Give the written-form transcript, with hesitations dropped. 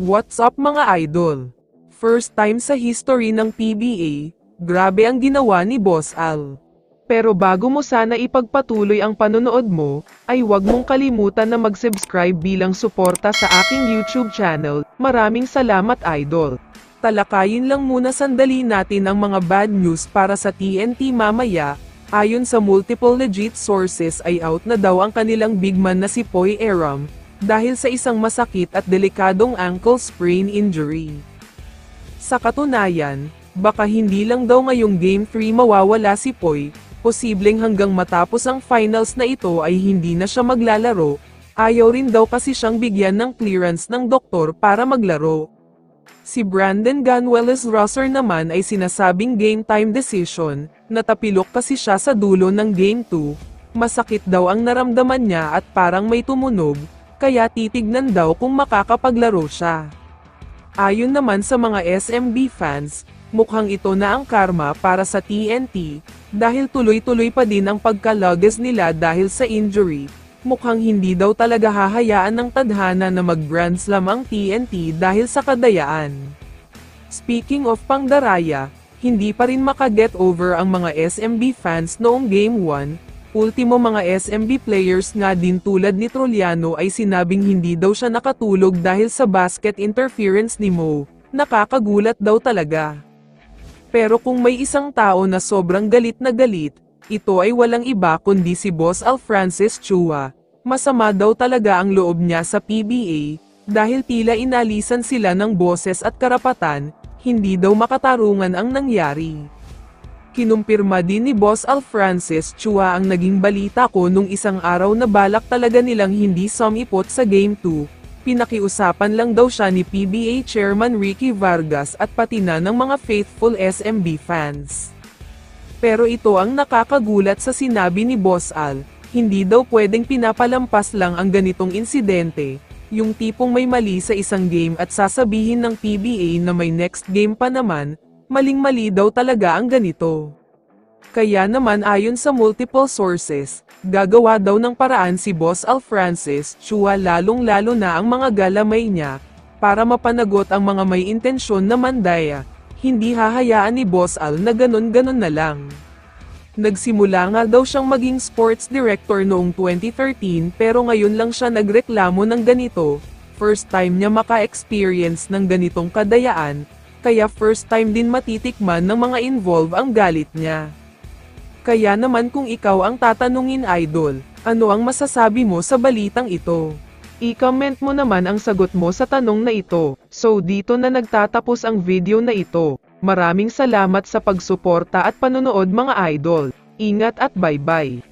What's up mga idol? First time sa history ng PBA, grabe ang ginawa ni Boss Al. Pero bago mo sana ipagpatuloy ang panonood mo, ay huwag mong kalimutan na mag-subscribe bilang suporta sa aking YouTube channel. Maraming salamat idol. Talakayin lang muna sandali natin ang mga bad news para sa TNT mamaya. Ayon sa multiple legit sources ay out na daw ang kanilang big man na si Poy Aram, dahil sa isang masakit at delikadong ankle sprain injury. Sa katunayan, baka hindi lang daw ngayong Game 3 mawawala si Poy, posibleng hanggang matapos ang finals na ito ay hindi na siya maglalaro, ayaw rin daw kasi siyang bigyan ng clearance ng doktor para maglaro. Si Brandon Ganwellis-Rosser naman ay sinasabing game time decision, natapilok kasi siya sa dulo ng Game 2, masakit daw ang naramdaman niya at parang may tumunog, kaya titignan daw kung makakapaglaro siya. Ayon naman sa mga SMB fans, mukhang ito na ang karma para sa TNT, dahil tuloy-tuloy pa din ang pagkaluges nila dahil sa injury. Mukhang hindi daw talaga hahayaan ng tadhana na mag-Grand Slam ang TNT dahil sa kadayaan. Speaking of pangdaraya, hindi pa rin makaget over ang mga SMB fans noong Game 1, ultimo mga SMB players nga din tulad ni Troliano ay sinabing hindi daw siya nakatulog dahil sa basket interference ni Mo, nakakagulat daw talaga. Pero kung may isang tao na sobrang galit na galit, ito ay walang iba kundi si Boss Al Francis Chua. Masama daw talaga ang loob niya sa PBA, dahil tila inalisan sila ng boses at karapatan, hindi daw makatarungan ang nangyari. Kinumpirma din ni Boss Al Francis Chua ang naging balita ko nung isang araw na balak talaga nilang hindi sumipot sa Game 2, pinakiusapan lang daw siya ni PBA Chairman Ricky Vargas at pati na ng mga faithful SMB fans. Pero ito ang nakakagulat sa sinabi ni Boss Al, hindi daw pwedeng pinapalampas lang ang ganitong insidente, yung tipong may mali sa isang game at sasabihin ng PBA na may next game pa naman, maling-mali daw talaga ang ganito. Kaya naman ayon sa multiple sources, gagawa daw ng paraan si Boss Al Francis Chua lalong-lalo na ang mga galamay niya, para mapanagot ang mga may intensyon na mandaya. Hindi hahayaan ni Boss Al na ganon-ganon na lang. Nagsimula nga daw siyang maging sports director noong 2013 pero ngayon lang siya nagreklamo ng ganito, first time niya maka-experience ng ganitong kadayaan, kaya first time din matitikman ng mga involved ang galit niya. Kaya naman kung ikaw ang tatanungin idol, ano ang masasabi mo sa balitang ito? I-comment mo naman ang sagot mo sa tanong na ito. So dito na nagtatapos ang video na ito. Maraming salamat sa pagsuporta at panonood mga idol. Ingat at bye-bye.